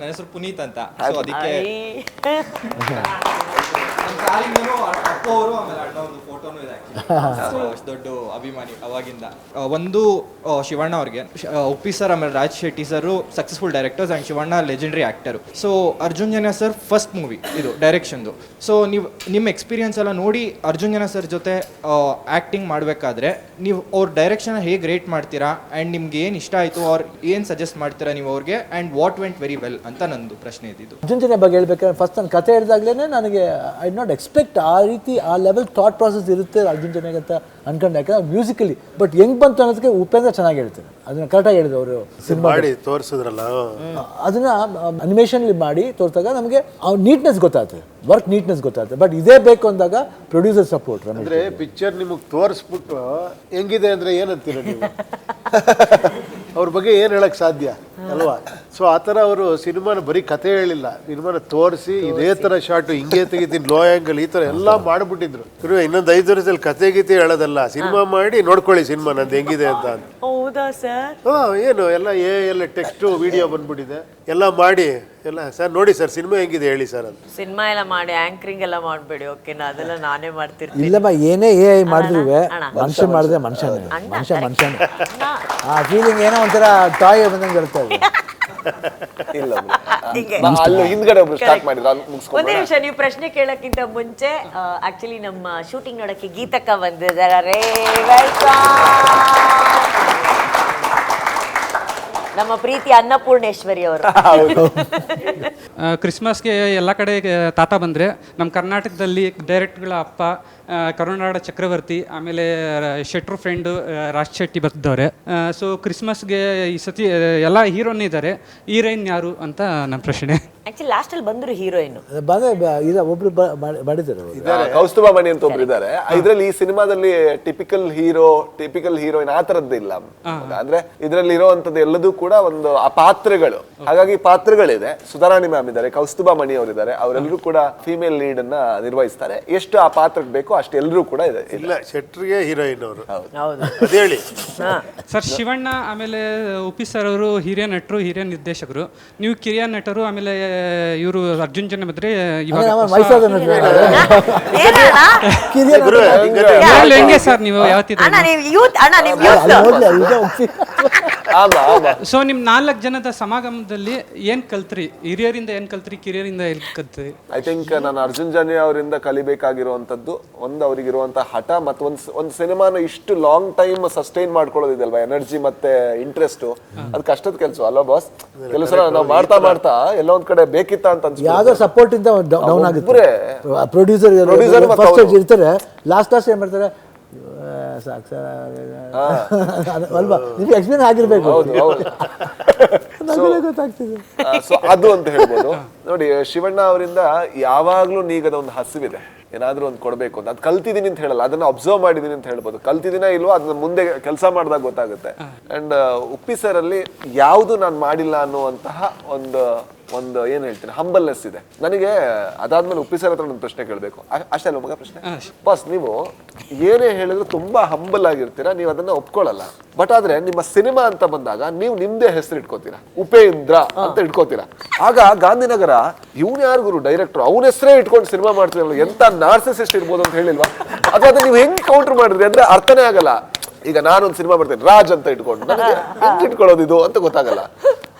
ನನ್ನ ಹೆಸರು ಪುನೀತ್ ಅಂತ. ಸೊ ಅದಕ್ಕೆ ಅಪ್ಪ ಅವರು ಆಮೇಲೆ ಅಣ್ಣ ಒಂದು ಫೋಟೋನು ಇದೆ. ಅಷ್ಟು ದೊಡ್ಡ ಅಭಿಮಾನಿ ಅವಾಗಿಂದ. ಒಂದು ಶಿವಣ್ಣ ಅವ್ರಿಗೆ, ಉಪ್ಪಿ ಸರ್ ಆಮೇಲೆ Raj Shetty sir successful directors and Shivanna legendary actor. So Arjun Janya sir first movie ಇದು ಡೈರೆಕ್ಷನ್ದು. ಸೊ ನೀವು ನಿಮ್ಮ ಎಕ್ಸ್ಪೀರಿಯನ್ಸ್ ಎಲ್ಲ ನೋಡಿ ಅರ್ಜುನ್ ಜನ್ಯ ಸರ್ ಜೊತೆ ಆ್ಯಕ್ಟಿಂಗ್ ಮಾಡಬೇಕಾದ್ರೆ ನೀವು ಅವ್ರ ಡೈರೆಕ್ಷನ್ ಹೇಗೆ ರೇಟ್ ಮಾಡ್ತೀರಾ ಆ್ಯಂಡ್ ನಿಮ್ಗೆ ಏನು ಇಷ್ಟ ಆಯಿತು ಅವ್ರು ಏನು ಸಜೆಸ್ಟ್ ಮಾಡ್ತೀರಾ ನೀವು ಅವ್ರಿಗೆ, and what vent very well ಅಂತ ನಂದು ಪ್ರಶ್ನೆ ಇದ್ದಿದ್ದು. ಅರ್ಜುನ್ ಜನ್ಯ ಬಗ್ಗೆ ಹೇಳ್ಬೇಕಾದ್ರೆ ಫಸ್ಟ್ ನಾನು ಕತೆ ಹೇಳಿದಾಗಲೇ ನನಗೆ ಐ ನಾಟ್ ಎಕ್ಸ್ಪೆಕ್ಟ್ ಆ ರೀತಿ ಆ ಲೆವೆಲ್ ಥಾಟ್ ಪ್ರಾಸೆಸ್ ಇರುತ್ತೆ ಅರ್ಜುನ್ ಜನ್ಯಗೆ ಅಂತ ಅನ್ಕೊಂಡೆ. ಯಾಕಂದ್ರೆ ಮ್ಯೂಸಿಕಲಿ ಬಟ್ ಹೆಂಗ್ ಬಂತು ಅನ್ನೋದಕ್ಕೆ ಉಪೇಂದ್ರ ಚೆನ್ನಾಗಿ ಹೇಳ್ತಾರೆ, ಅದನ್ನ ಕರೆಕ್ಟಾಗಿ ಹೇಳಿದ್ರು ಅವರು. ಸಿನಿಮಾ ಮಾಡಿ ತೋರಿಸಿದ್ರಲ್ಲ, ಅದನ್ನ ಅನಿಮೇಷನ್ ಮಾಡಿ ತೋರಿಸಿದಾಗ ನಮಗೆ ನೀಟ್ನೆಸ್ ಗೊತ್ತಾಗ್ತದೆ, ವರ್ಕ್ ನೀಟ್ನೆಸ್ ಗೊತ್ತಾಗ್ತದೆ. ಬಟ್ ಇದೇ ಬೇಕು ಅಂದಾಗ ಪ್ರೊಡ್ಯೂಸರ್ ಸಪೋರ್ಟ್. ಅಂದ್ರೆ ಪಿಕ್ಚರ್ ನಿಮಗೆ ತೋರಿಸ್ಬಿಟ್ಟು ಹೆಂಗಿದೆ ಅಂದ್ರೆ ಏನಂತೀರ ನೀವು? ಅವ್ರ ಬಗ್ಗೆ ಏನು ಹೇಳಕ್ ಸಾಧ್ಯ ಅಲ್ವಾ? ಸೊ ಆ ಥರ ಅವರು ಸಿನಿಮಾನ ಬರೀ ಕತೆ ಹೇಳಿಲ್ಲ, ಸಿನಿಮಾನ ತೋರಿಸಿ ಇದೇ ಥರ ಶಾರ್ಟು ಹಿಂಗೆ ತೆಗಿತೀನಿ, ಲೋ ಆ್ಯಂಗಲ್, ಈ ಥರ ಎಲ್ಲ ಮಾಡಿಬಿಟ್ಟಿದ್ರು. ಇನ್ನೊಂದು 5 ವರ್ಷದಲ್ಲಿ ಕತೆ ಗೀತೆ ಹೇಳೋದಲ್ಲ, ಸಿನಿಮಾ ಮಾಡಿ ನೋಡ್ಕೊಳ್ಳಿ ಸಿನಿಮಾ ನಂದು ಹೆಂಗಿದೆ ಅಂತ. ಹೌದಾ ಸರ್? ಏನು ಎಲ್ಲ ಟೆಕ್ಸ್ಟು ವಿಡಿಯೋ ಬಂದ್ಬಿಟ್ಟಿದೆ, ಎಲ್ಲ ಮಾಡಿ ಎಲ್ಲ ಸರ್ ನೋಡಿ ಸರ್ ಸಿನಿಮಾ ಹೆಂಗಿದೆ ಹೇಳಿ ಸರ್ ಅಂತ. ಸಿನಿಮಾ ಎಲ್ಲ ಮಾಡಿ ಆಂಕರಿಂಗ್ ಎಲ್ಲ ಮಾಡಬೇಡಿ, ಓಕೆನಾ? ಅದೆಲ್ಲ ನಾನೇ ಮಾಡ್ತಿರ್ತೀನಿ. ಇಲ್ಲಮ್ಮ, ಏನೇ AI ಮಾಡಿದ್ರು ಮನುಷ್ಯ ಮಾಡಿದ್ರೆ ಮನುಷ್ಯನೇ. ಆ ಫೀಲಿಂಗ್ ಏನೋ ಒಂಥರ ಟಾಯ್ ಬಂದಂಗೆ ಇರುತ್ತೆ. ಒಂದೇ ನಿಮಿಷ, ನೀವು ಪ್ರಶ್ನೆ ಕೇಳಕ್ಕಿಂತ ಮುಂಚೆ ಆಕ್ಚುಲಿ ನಮ್ಮ ಶೂಟಿಂಗ್ ನೋಡಕ್ಕೆ ಗೀತಕ್ಕ ಬಂದಿದ್ದಾರೆ. ನಮ್ಮ ಪ್ರೀತಿ ಅನ್ನಪೂರ್ಣೇಶ್ವರಿ ಅವರು. ಕ್ರಿಸ್ಮಸ್ಗೆ ಎಲ್ಲ ಕಡೆ ತಾತ ಬಂದರೆ ನಮ್ಮ ಕರ್ನಾಟಕದಲ್ಲಿ ಡೈರೆಕ್ಟ್ಗಳ ಅಪ್ಪ ಕರುನಾಡ ಚಕ್ರವರ್ತಿ, ಆಮೇಲೆ ಶೆಟ್ರು ಫ್ರೆಂಡು ರಾಜ್ ಶೆಟ್ಟಿ ಬರ್ತಿದ್ದವ್ರೆ. ಸೊ ಕ್ರಿಸ್ಮಸ್ಗೆ ಈ ಸತಿ ಎಲ್ಲ ಹೀರೋನೇ ಇದ್ದಾರೆ, ಹೀರೋಯಿನ್ ಯಾರು ಅಂತ ನನ್ನ ಪ್ರಶ್ನೆ. ಆಕ್ಚುಲಿ ಲಾಸ್ಟ್ ಅಲ್ಲಿ ಬಂದ್ರು ಹೀರೋಯಿನ್ ಒಬ್ರು ಮಾಡಿದ್ದಾರೆ, ಕೌಸ್ತುಭ ಮಣಿ ಅಂತ ಒಬ್ರು ಇದ್ದಾರೆ. ಇದ್ರಲ್ಲಿ ಈ ಸಿನಿಮಾದಲ್ಲಿ ಟಿಪಿಕಲ್ ಹೀರೋಯಿನ್ ಆ ತರದ್ದು ಇಲ್ಲ. ಅಂದ್ರೆ ಇದ್ರಲ್ಲಿ ಇರೋವಂಥದ್ದು ಎಲ್ಲದೂ ಕೂಡ ಒಂದು ಆ ಪಾತ್ರಗಳು, ಹಾಗಾಗಿ ಪಾತ್ರಗಳಿದೆ. ಸುಧಾರಾಣಿ ಮ್ಯಾಮ್ ಇದ್ದಾರೆ, ಕೌಸ್ತುಭ ಮಣಿ ಅವರಿದ್ದಾರೆ, ಅವರೆಲ್ಲರೂ ಕೂಡ ಫೀಮೇಲ್ ಲೀಡ್ ಅನ್ನ ನಿರ್ವಹಿಸ್ತಾರೆ. ಎಷ್ಟು ಆ ಪಾತ್ರಕ್ಕೆ ಬೇಕು ಅಷ್ಟು ಎಲ್ಲರೂ ಕೂಡ ಇದೆ. ಇಲ್ಲ, ಶೆಟ್ರಿಗೆ ಹೀರೋಯಿನ್ ಅವರು. ಹೌದು ಹೇಳಿ ಸರ್. ಶಿವಣ್ಣ ಆಮೇಲೆ ಉಪ್ಪಿ ಸರ್ ಅವರು ಹಿರಿಯ ನಟರು, ಹಿರಿಯ ನಿರ್ದೇಶಕರು. ನೀವು ಕಿರಿಯ ನಟರು, ಆಮೇಲೆ ಇವರು ಅರ್ಜುನ್ ಜನ್ಯ ಬಂದ್ರೆ ಹೆಂಗೆ ಸರ್ ನೀವು ಯಾವತ್ತಿದ್ರು? ಸೊ ನಿಮ್ 4 ಜನದ ಸಮಾಗಮದಲ್ಲಿ ಏನ್ ಕಲ್ತ್ರಿ? ಹಿರಿಯರಿಂದ ಏನ್ ಕಲ್ತ್ರಿ, ಕಿರಿಯರಿಂದ ಏನ್ ಕಲ್ತ್ರಿ? ಐ ಥಿಂಕ್ ನಾನು ಅರ್ಜುನ್ ಜನ್ಯ ಅವರಿಂದ ಕಲಿಬೇಕಾಗಿರುವಂತದ್ದು ಒಂದು ಅವರಿಗಿರುವಂತಹ ಹಠ, ಮತ್ತು ಒಂದು ಸಿನಿಮಾನ ಇಷ್ಟು ಲಾಂಗ್ ಟೈಮ್ ಸಸ್ಟೈನ್ ಮಾಡ್ಕೊಳ್ಳೋದಿದಲ್ವಾ, ಎನರ್ಜಿ ಮತ್ತೆ ಇಂಟ್ರೆಸ್ಟ್, ಅದು ಕಷ್ಟದ ಕೆಲಸ ಅಲ್ವಾ ಬಾಸ್? ಕೆಲವು ಸಲ ನಾವು ಮಾಡ್ತಾ ಎಲ್ಲ ಒಂದ್ ಕಡೆ ಬೇಕಿತ್ತ ಅಂತ ಯಾವ್ದೋ ಸಪೋರ್ಟ್ ಇಂದ ಡೌನ್ ಆಗುತ್ತೆ. ಪ್ರೊಡ್ಯೂಸರ್ ಇರ್ತಾರೆ, ಲಾಸ್ಟ್ ಏನ್ ಮಾಡ್ತಾರೆ, ಅಲ್ವಾ? ನಿಮ್ಗೆ ಎಕ್ಸ್ಪ್ಲೇನ್ ಆಗಿರ್ಬೇಕು, ಗೊತ್ತಾಗ್ತಿದೆ. ಸೊ ಅದು ಅಂತ ಹೇಳ್ಬೋದು. ನೋಡಿ, ಶಿವಣ್ಣ ಅವರಿಂದ ಯಾವಾಗ್ಲೂ ನೀಗದ ಒಂದು ಹಸಿವಿದೆ, ಏನಾದ್ರೂ ಒಂದು ಕೊಡ್ಬೇಕು ಅಂತ. ಅದು ಕಲ್ತಿದ್ದೀನಿ ಅಂತ ಹೇಳಲ್ಲ, ಅದನ್ನ ಅಬ್ಸರ್ವ್ ಮಾಡಿದೀನಿ ಅಂತ ಹೇಳ್ಬೋದು. ಕಲ್ತಿದ್ದೀನ ಇಲ್ವೋ ಅದನ್ನ ಮುಂದೆ ಕೆಲಸ ಮಾಡಿದಾಗ ಗೊತ್ತಾಗುತ್ತೆ. ಅಂಡ್ ಉಪ್ಪಿ ಸರ್ ಅಲ್ಲಿ ಯಾವುದು ನಾನು ಮಾಡಿಲ್ಲ ಅನ್ನುವಂತಹ ಒಂದು ಏನ್ ಹೇಳ್ತೀನಿ, ಹಂಬಲ್ನೆಸ್ ಇದೆ ನನಗೆ. ಅದಾದ್ಮೇಲೆ ಉಪ್ಪಿ ಸರ್ ಹತ್ರ ಒಂದು ಪ್ರಶ್ನೆ ಕೇಳಬೇಕು ಅಷ್ಟೇ ಅಲ್ವ ಮಗ? ಪ್ರಶ್ನೆ ಬಸ್, ನೀವು ಏನೇ ಹೇಳಿದ್ರು ತುಂಬಾ ಹಂಬಲ್ ಆಗಿರ್ತೀರಾ, ನೀವು ಅದನ್ನ ಒಪ್ಕೊಳ್ಳಲ್ಲ. ಬಟ್ ಆದ್ರೆ ನಿಮ್ಮ ಸಿನಿಮಾ ಅಂತ ಬಂದಾಗ ನೀವು ನಿಮ್ದೇ ಹೆಸರು ಇಟ್ಕೋತೀರಾ, ಉಪೇಂದ್ರ ಅಂತ ಇಟ್ಕೋತೀರಾ. ಆಗ ಗಾಂಧಿನಗರ ಇವ್ನು ಯಾರು ಗುರು ಡೈರೆಕ್ಟರ್, ಅವನ ಹೆಸರೇ ಇಟ್ಕೊಂಡು ಸಿನಿಮಾ ಮಾಡ್ತಿರಲ್ಲ, ಎಂತ ನಾರ್ಸಿಸಿಸ್ಟ್ ಇರ್ಬೋದು ಅಂತ ಹೇಳಿಲ್ವಾ? ಅಥವಾ ಅದನ್ನ ನೀವು ಹೆಂಗ್ ಕೌಂಟರ್ ಮಾಡಿದ್ರಿ ಅಂದ್ರೆ ಅರ್ಥನೇ ಆಗಲ್ಲ. ಈಗ ನಾನೊಂದು ಸಿನಿಮಾ ಮಾಡ್ತೇನೆ ರಾಜ್ ಅಂತ ಇಟ್ಕೊಂಡು, ನನಗೆ ಹೆಂಗ್ ಇಟ್ಕೊಳ್ಳೋದು ಇದು ಅಂತ ಗೊತ್ತಾಗಲ್ಲ.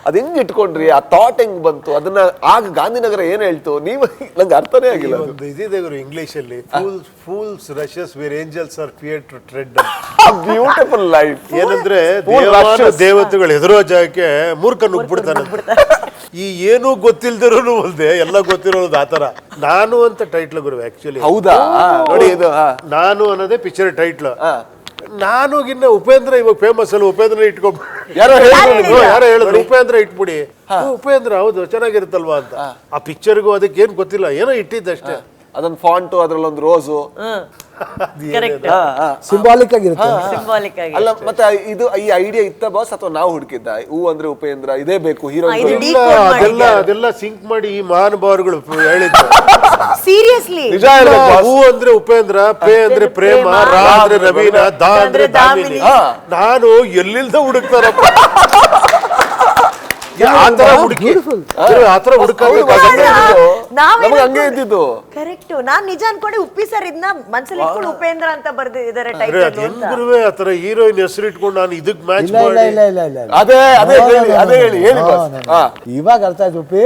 ಅದ್ ಹೆಂಗ್ ಇಟ್ಕೊಂಡ್ರಿ, ಆ ಥಾಟ್ ಹೆಂಗ್ ಬಂತು, ಅದನ್ನ ಆಗ ಗಾಂಧಿನಗರ ಏನ್ ಹೇಳ್ತು, ನೀವು ನಂಗೆ ಅರ್ಥನೇ ಆಗಿಲ್ಲ. ಇದಿದೆ ಗುರು ಇಂಗ್ಲಿಷ್ ಅಲ್ಲಿ, fools rush where angels are fear to tread. Beautiful life. ಏನಂದ್ರೆ ದೇವತೆಗಳು ಹೆದರೋ ಜಾಗಕ್ಕೆ ಮೂರ್ಖ ನುಗ್ಬಿಡ್ತಾನೆ. ಈ ಏನೂ ಗೊತ್ತಿಲ್ದಿರೋನು ಅಲ್ದೆ ಎಲ್ಲ ಗೊತ್ತಿರೋದು ಆತರ. ನಾನು ಅಂತ ಟೈಟ್ಲ್ ಗುರು ಆಕ್ಚುಲಿ. ಹೌದಾ? ನೋಡಿ, ಇದು ನಾನು ಅನ್ನೋದೇ ಪಿಕ್ಚರ್ ಟೈಟ್ಲ್. ನಾನು ಉಪೇಂದ್ರ ಇವಾಗ ಫೇಮಸ್ ಅಲ್ಲ, ಉಪೇಂದ್ರ ಇಟ್ಕೊಂಡ್ ಯಾರೋ ಹೇಳಿದ್ರು ಉಪೇಂದ್ರ ಇಟ್ಬಿಡಿ. ಉಪೇಂದ್ರ ಹೌದು ಚೆನ್ನಾಗಿರುತ್ತಲ್ವಾ ಅಂತ. ಆ ಪಿಕ್ಚರ್ಗೂ ಅದಕ್ಕೆ ಏನ್ ಗೊತ್ತಿಲ್ಲ, ಏನೋ ಇಟ್ಟಿದ್ದಷ್ಟೇ. ಅದೊಂದು ಫಾಂಟು, ಅದ್ರಲ್ಲೊಂದು ರೋಸು, ಸಿಂಬಾಲಿಕ್ ಆಗಿರುತ್ತೆ. ಅಲ್ಲ ಮತ್ತೆ ಇದು ಈ ಐಡಿಯಾ ಇತ್ತ ಬಾಸ್ ಅಥವಾ ನಾವು ಹುಡುಕಿದ್ದ? ಹೂ ಅಂದ್ರೆ ಉಪೇಂದ್ರ ಇದೇ ಬೇಕು ಹೀರೋ, ಅದೆಲ್ಲ ಸಿಂಕ್ ಮಾಡಿ ಈ ಮಹಾನುಭಾವರುಗಳು ಹೇಳಿದ್ರು. ಸೀರಿಯಸ್ಲಿ ನಿಜ ಹೇಳ್ಬೇಕು. ಹೂ ಅಂದ್ರೆ ಉಪೇಂದ್ರ, ಪೇ ಅಂದ್ರೆ ಪ್ರೇಮ, ರಾ ಅಂದ್ರೆ ರವೀನಾ, ದಾ ಅಂದ್ರೆ ದಾಮಿನಿ. ನಾನು ಎಲ್ಲಿಲ್ದ ಹುಡುಕ್ತಾರಪ್ಪ. ಆ ಥರ ಹುಡುಕಿ ಆ ಥರ ನಮ್ಗೆ ಹಂಗೆ ಇದ್ದಿದ್ದು. ಕರೆಕ್ಟ್. ನಾನ್ ನಿಜ ಅನ್ಕೊಂಡೆ ಉಪ್ಪಿ ಸರ್ ಇದನ್ನ ಮನ್ಸಲ್ಲಿ ಇಟ್ಕೊಂಡು ಉಪೇಂದ್ರ ಅಂತ ಬರ್ದಿದ್ದಾರೆ ಅದು ಟೈಟಲ್. ಹೆಂಗ್ರುವೆ ಆ ಥರ ಹೀರೋಯಿನ್ ಹೆಸರು ಇಟ್ಕೊಂಡು ನಾನು ಇದಕ್ ಮ್ಯಾಚ್ ಇಲ್ಲ ಮಾಡಿ ಇಲ್ಲ ಇಲ್ಲ ಇಲ್ಲ ಇಲ್ಲ ಅದೇ ಹೇಳಿ boss. ಇವಾಗ ಅರ್ಥ ಆಯ್ತು ಉಪ್ಪಿ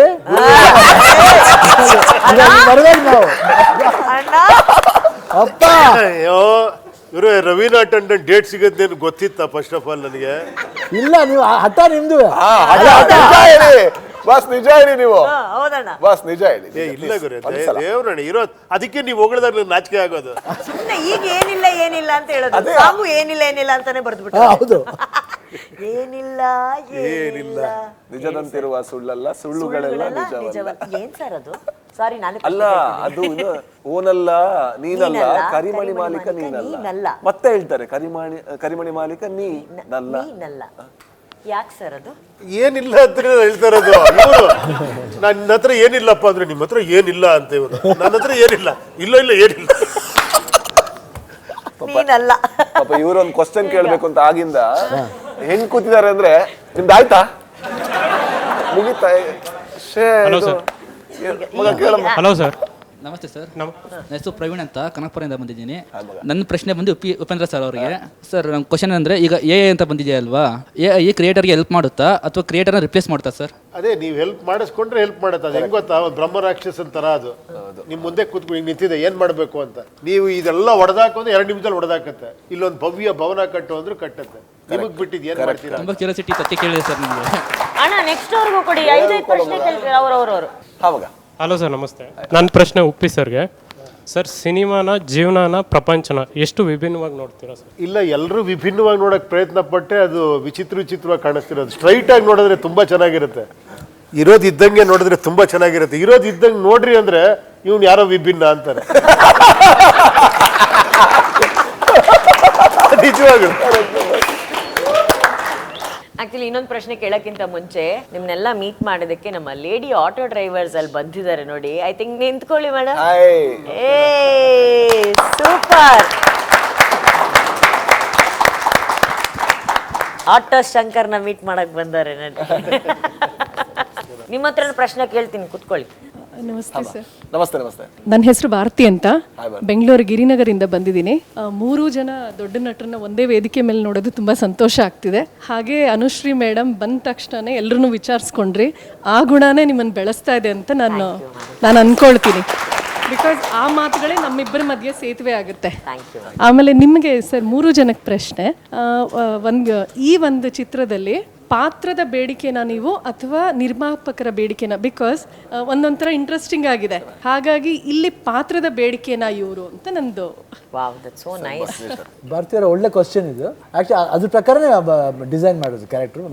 ಬರ್ಬೇಕು ನಾವು ಅಣ್ಣ ಅಪ್ಪ. ಅಯ್ಯೋ ಇವ್ರೆ ರವೀನಾ ಟಂಡನ್ ಡೇಟ್ ಸಿಗತ್ತೇನು ಗೊತ್ತಿತ್ತ ಫಸ್ಟ್ ಆಫ್ ಆಲ್ ನನಗೆ. ಇಲ್ಲ ನೀವು ಹಠ ನಿಮ್ದು. ಬಾಸ್ ನಿಜ ಹೇಳಿ ನೀವು. ಹೌದಣ್ಣ. ಬಾಸ್ ನಿಜ ಹೇಳಿ. ಇಲ್ಲ ಗುರು ದೇವ್ರಣ್ಣ ಇರೋ ಅದಕ್ಕೆ ನೀವು ಹೊಗಳದಾಗ್ಲಿ ನಾಚಿಕೆ ಆಗೋದು. ಸುಮ್ಮನೆ ಈಗ ಏನಿಲ್ಲ ಅಂತ ಹೇಳೋದು. ಸಾಂಗು ಏನಿಲ್ಲ ಅಂತಾನೆ ಬರ್ದ್ಬಿಟ್ಟು. ಹೌದು. ಏನಿಲ್ಲ ನಿಜದಂತಿರುವ ಸುಳ್ಳಲ್ಲ ಸುಳ್ಳುಗಳೆಲ್ಲ ನಿಜವಲ್ಲ. ಏನ್ ಸರ್ ಅದು? ಸಾರಿ ನಾನು ಅಲ್ಲ ಅದು ಓನಲ್ಲ ನೀನಲ್ಲ ಕರಿಮಣಿ ಮಾಲೀಕ ನೀನಲ್ಲ ಮತ್ತೆ ಹೇಳ್ತಾರೆ ಕರಿಮಣಿ ಮಾಲೀಕ ನೀನಲ್ಲ. ಯಾಕೆ ಸರ್ ಅದು? ಏನಿಲ್ಲ ಅಂತ ಹೇಳ್ತಾ ಇರೋದು ಇವರು. ನನ್ನ ಹತ್ರ ಏನಿಲ್ಲಪ್ಪ ಅಂದ್ರೆ ನಿಮ್ಮ ಹತ್ರ ಏನಿಲ್ಲ ಅಂತ ಇವರು. ನನ್ನ ಹತ್ರ ಏನಿಲ್ಲ ಏನಿಲ್ಲ ನೀನಲ್ಲ. ಪಾಪ ಇವ್ರೊಂದು ಕ್ವಶನ್ ಕೇಳ್ಬೇಕು ಅಂತ ಆಗಿಂದ ಹೆಂಗ್ ಕೂತಿದ್ದಾರೆ ಅಂದ್ರೆ ನಿಮ್ದು ಆಯ್ತಾ ಮುಗಿತಾ? Hello sir. ನಮಸ್ತೆ ಸರ್. ನನ್ನ ಹೆಸರು ಪ್ರವೀಣ್ ಅಂತ ಕನಕಪುರದಿಂದ ಬಂದಿದ್ದೀನಿ. ನನ್ನ ಪ್ರಶ್ನೆ ಬಂದು ಉಪೇಂದ್ರ ಸರ್ ಅವರಿಗೆ. ಸರ್ ನಮ್ಮ ಕ್ವಶನ್ ಅಂದರೆ ಈಗ ಎ ಅಂತ ಬಂದಿದೆ ಅಲ್ವಾ, ಎ ಕ್ರಿಯೇಟರ್ಗೆ ಹೆಲ್ಪ್ ಮಾಡುತ್ತಾ ಅಥವಾ ಕ್ರಿಯೇಟರ್ನ ರಿಪ್ಲೇಸ್ ಮಾಡುತ್ತಾ ಸರ್? ಅದೇ ನೀವು ಹೆಲ್ಪ್ ಮಾಡಿಸ್ಕೊಂಡ್ರೆ ಹೆಲ್ಪ್ ಮಾಡುತ್ತೆ. ಅದು ಹೆಂಗ್ ಗೊತ್ತಾ, ಒಂದು ಬ್ರಹ್ಮ ರಾಕ್ಷಸನ್ ತರ ಅದು ನಿಮ್ ಮುಂದೆ ಕೂತ್ಕೊಂಡು ಹಿಂಗ್ ನಿಂತಿದೆ ಏನ್ ಮಾಡ್ಬೇಕು ಅಂತ. ನೀವು ಇದೆಲ್ಲ ಹೊಡೆದಾಕು ಅಂದ್ರೆ 2 ನಿಮಿಷದಲ್ಲಿ ಹೊಡೆದಾಕತ್ತೆ. ಇಲ್ಲೊಂದು ಭವ್ಯ ಭವನ ಕಟ್ಟು ಅಂದ್ರೆ ಕಟ್ಟತ್ತೆ. ನಿಮಗ್ ಬಿಟ್ಟಿದ್ ಏನ್ ಮಾಡ್ತೀರಾ? ತುಂಬ ಕ್ಯೂರಿಯಾಸಿಟಿ ಸತ್ಯ ಕೇಳಿದೆ ಸರ್ ನಿಮಗೆ. ಅಣ್ಣ ನೆಕ್ಸ್ಟ್ ಅವ್ರಿಗೂ ಕೊಡಿ. 5 ಪ್ರಶ್ನೆ ಕೇಳ್ತೀರಾ ಅವ್ರವ್ರು. ಅವಾಗ ಹಲೋ ಸರ್ ನಮಸ್ತೆ. ನನ್ನ ಪ್ರಶ್ನೆ ಉಪ್ಪಿ ಸರ್ಗೆ. ಸರ್ ಸಿನಿಮಾನ ಜೀವನನ ಪ್ರಪಂಚನ ಎಷ್ಟು ವಿಭಿನ್ನವಾಗಿ ನೋಡ್ತೀರಾ ಸರ್? ಇಲ್ಲ ಎಲ್ಲರೂ ವಿಭಿನ್ನವಾಗಿ ನೋಡಕ್ ಪ್ರಯತ್ನ ಪಟ್ಟೆ ಅದು ವಿಚಿತ್ರವಾಗಿ ಕಾಣಿಸ್ತಿರೋದು. ಸ್ಟ್ರೈಟ್ ಆಗಿ ನೋಡಿದ್ರೆ ತುಂಬಾ ಚೆನ್ನಾಗಿರುತ್ತೆ. ಇರೋದು ಇದ್ದಂಗೆ ನೋಡಿದ್ರೆ ತುಂಬಾ ಚೆನ್ನಾಗಿರುತ್ತೆ. ಇರೋದು ಇದ್ದಂಗೆ ನೋಡ್ರಿ ಅಂದ್ರೆ ಇವ್ನು ಯಾರೋ ವಿಭಿನ್ನ ಅಂತಾರೆ. ನಿಜವಾಗ್ಲೂ. ಆಕ್ಚುಲಿ ಇನ್ನೊಂದು ಪ್ರಶ್ನೆ ಕೇಳಕ್ಕಿಂತ ಮುಂಚೆ ನಿಮ್ನೆಲ್ಲ ಮೀಟ್ ಮಾಡೋದಕ್ಕೆ ನಮ್ಮ ಲೇಡಿ ಆಟೋ ಡ್ರೈವರ್ಸ್ ಅಲ್ಲಿ ಬಂದಿದ್ದಾರೆ ನೋಡಿ. ಐ ಥಿಂಕ್ ನಿಂತ್ಕೊಳ್ಳಿ ಮೇಡಮ್. ಏ ಸೂಪರ್. ಆಟೋ ಶಂಕರ್ನ ಮೀಟ್ ಮಾಡಕ್ ಬಂದಾರೆ ನೋಡಿ. ನಿಮ್ಮ ಹತ್ರ ಪ್ರಶ್ನೆ ಕೇಳ್ತೀನಿ, ಕುತ್ಕೊಳ್ಳಿ. ನಮಸ್ತೆ ಸರ್. ನಮಸ್ತೆ ನಮಸ್ತೆ. ನನ್ನ ಹೆಸರು ಭಾರತಿ ಅಂತ, ಬೆಂಗಳೂರು ಗಿರಿನಗರಿಂದ ಬಂದಿದ್ದೀನಿ. 3 ಜನ ದೊಡ್ಡ ನಟರನ್ನ ಒಂದೇ ವೇದಿಕೆ ಮೇಲೆ ನೋಡೋದು ತುಂಬ ಸಂತೋಷ ಆಗ್ತಿದೆ. ಹಾಗೆ ಅನುಶ್ರೀ ಮೇಡಮ್ ಬಂದ ತಕ್ಷಣ ಎಲ್ಲರೂ ವಿಚಾರಿಸ್ಕೊಂಡ್ರಿ. ಆ ಗುಣನೇ ನಿಮ್ಮನ್ನು ಬೆಳೆಸ್ತಾ ಇದೆ ಅಂತ ನಾನು ಅಂದ್ಕೊಳ್ತೀನಿ. ಬಿಕಾಸ್ ಆ ಮಾತುಗಳೇ ನಮ್ಮಿಬ್ಬರ ಮಧ್ಯೆ ಸೇತುವೆ ಆಗುತ್ತೆ. ಆಮೇಲೆ ನಿಮಗೆ ಸರ್ 3 ಜನಕ್ಕೆ ಪ್ರಶ್ನೆ. ಈ ಒಂದು ಚಿತ್ರದಲ್ಲಿ ಪಾತ್ರದ ಬೇಡಿಕೆನ ನೀವು ಅಥವಾ ನಿರ್ಮಾಪಕರ ಬೇಡಿಕೆನ? ಬಿಕಾಸ್ ಒಂದೊಂಥರ ಇಂಟ್ರೆಸ್ಟಿಂಗ್ ಆಗಿದೆ. ಹಾಗಾಗಿ ಇಲ್ಲಿ ಪಾತ್ರದ ಬೇಡಿಕೆನ ಇವರು ಅಂತ ನಂದು. Wow, that's so nice. ಭಾರತೀಯರ ಒಳ್ಳೆ ಕ್ವಶನ್ ಇದು. ಆ್ಯಕ್ಚುಲಿ ಅದ್ರ ಪ್ರಕಾರನೇ ಡಿಸೈನ್ ಮಾಡೋದು ಕ್ಯಾರೆಕ್ಟ್ರು.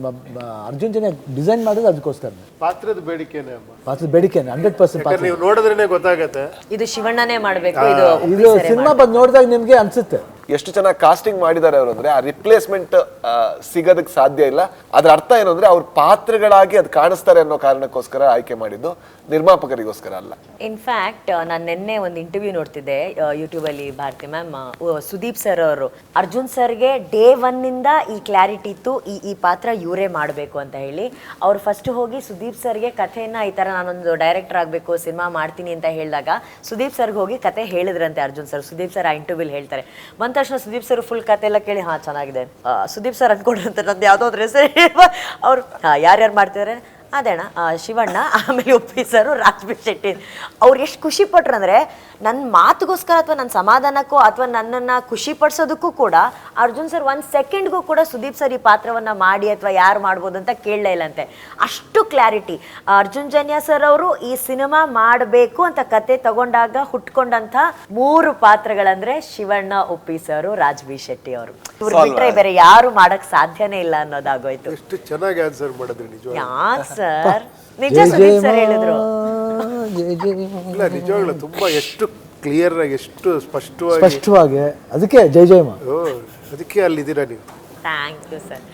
ಅರ್ಜುನ್ ಜನ ಡಿಸೈನ್ ಮಾಡೋದು ಅದಕ್ಕೋಸ್ಕರ. ಪಾತ್ರದ ಬೇಡಿಕೆನೇ ಅಮ್ಮ. ಪಾತ್ರದ ಬೇಡಿಕೆನೇ 100%. ನೀವು ನೋಡಿದ್ರೇನೆ ಗೊತ್ತಾಗತ್ತೆ. ಇದು ಶಿವಣ್ಣನೇ ಮಾಡಬೇಕು. ಇದು ಸಿನಿಮಾ ಬಂದು ನೋಡಿದಾಗ ನಿಮಗೆ ಅನ್ಸುತ್ತೆ ಎಷ್ಟು ಚೆನ್ನಾಗಿ ಕಾಸ್ಟಿಂಗ್ ಮಾಡಿದ್ದಾರೆ ಅವರು ಅಂದ್ರೆ ಆ ರಿಪ್ಲೇಸ್ಮೆಂಟ್ ಸಿಗೋದಕ್ಕೆ ಸಾಧ್ಯ ಇಲ್ಲ. ಅದ್ರ ಅರ್ಥ ಏನು ಅಂದ್ರೆ ಅವ್ರ ಪಾತ್ರಗಳಾಗಿ ಅದು ಕಾಣಿಸ್ತಾರೆ ಅನ್ನೋ ಕಾರಣಕ್ಕೋಸ್ಕರ ಆಯ್ಕೆ ಮಾಡಿದ್ದು, ನಿರ್ಮಾಪಕರಿಗೋಸ್ಕರ ಅಲ್ಲ. ಇನ್ಫ್ಯಾಕ್ಟ್ ನಾನು ನಿನ್ನೆ ಒಂದು ಇಂಟರ್ವ್ಯೂ ನೋಡ್ತಿದ್ದೆ ಯೂಟ್ಯೂಬಲ್ಲಿ. ಭಾರತಿ ಮ್ಯಾಮ್, ಸುದೀಪ್ ಸರ್ ಅವರು ಅರ್ಜುನ್ ಸರ್ಗೆ ಡೇ 1 ಇಂದ ಈ ಕ್ಲಾರಿಟಿ ಇತ್ತು, ಈ ಪಾತ್ರ ಇವರೇ ಮಾಡಬೇಕು ಅಂತ ಹೇಳಿ. ಅವ್ರು ಫಸ್ಟ್ ಹೋಗಿ ಸುದೀಪ್ ಸರ್ಗೆ ಕಥೆನ ಈ ಥರ ನಾನೊಂದು ಡೈರೆಕ್ಟರ್ ಆಗಬೇಕು, ಸಿನಿಮಾ ಮಾಡ್ತೀನಿ ಅಂತ ಹೇಳಿದಾಗ ಸುದೀಪ್ ಸರ್ಗೆ ಹೋಗಿ ಕತೆ ಹೇಳಿದ್ರಂತೆ ಅರ್ಜುನ್ ಸರ್. ಸುದೀಪ್ ಸರ್ ಆ ಇಂಟರ್ವ್ಯೂಲಿ ಹೇಳ್ತಾರೆ. ಬಂದ ತಕ್ಷಣ ಸುದೀಪ್ ಸರ್ ಫುಲ್ ಕತೆ ಎಲ್ಲ ಕೇಳಿ ಹಾಂ ಚೆನ್ನಾಗಿದೆ ಸುದೀಪ್ ಸರ್ ಅಂದ್ಕೊಂಡ್ರಂತೆ. ನಂದು ಯಾವುದೋ ಹೆಸರು ಅವ್ರು ಯಾರ್ಯಾರು ಮಾಡ್ತಿದ್ದಾರೆ ಅದೇಣ ಶಿವಣ್ಣ, ಆಮೇಲೆ ಉಪ್ಪಿ ಸರು, ರಾಜ್ಬೀರ್ ಶೆಟ್ಟಿ. ಅವ್ರು ಎಷ್ಟು ಖುಷಿ ಪಟ್ರು ಅಂದರೆ ನನ್ನ ಮಾತುಗೋಸ್ಕರ ಅಥವಾ ನನ್ನ ಸಮಾಧಾನಕ್ಕೋ ಅಥವಾ ನನ್ನನ್ನು ಖುಷಿ ಪಡಿಸೋದಕ್ಕೂ ಕೂಡ ಅರ್ಜುನ್ ಸರ್ 1 ಸೆಕೆಂಡ್ಗೂ ಕೂಡ ಸುದೀಪ್ ಸರ್ ಈ ಪಾತ್ರವನ್ನು ಮಾಡಿ ಅಥವಾ ಯಾರು ಮಾಡ್ಬೋದು ಅಂತ ಕೇಳಲೇ ಇಲ್ಲಂತೆ. ಅಷ್ಟು ಕ್ಲಾರಿಟಿ. ಅರ್ಜುನ್ ಜನ್ಯ ಸರ್ ಅವರು ಈ ಸಿನಿಮಾ ಮಾಡಬೇಕು ಅಂತ ಕತೆ ತಗೊಂಡಾಗ ಹುಟ್ಕೊಂಡಂಥ 3 ಪಾತ್ರಗಳಂದ್ರೆ ಶಿವಣ್ಣ, ಉಪ್ಪಿ ಸರು, ರಾಜ್ಬೀರ್ ಶೆಟ್ಟಿ ಅವರು. ಇವ್ರು ಬಿಟ್ರೆ ಬೇರೆ ಯಾರು ಮಾಡಕ್ ಸಾಧ್ಯನೇ ಇಲ್ಲ ಅನ್ನೋದಾಗೋಯ್ತು. ಎಷ್ಟು ಚೆನ್ನಾಗಿ ಆನ್ಸರ್ ಮಾಡಿದ್ರಿ ನಿಜ. ಸರ್ ನಿಜ ಸುದೀಪ್ ಸರ್ ಹೇಳಿದ್ರು. ಇಲ್ಲ ನಿಜವಾಗ್ಲೂ ತುಂಬಾ ಎಷ್ಟು ಕ್ಲಿಯರ್ ಆಗಿ ಎಷ್ಟು ಸ್ಪಷ್ಟವಾಗಿ ಅದಕ್ಕೆ ಜೈ ಜೈ ಮಾ. ಅದಕ್ಕೆ ಅಲ್ಲಿದ್ದೀರಾ ನೀವು. Thank you sir.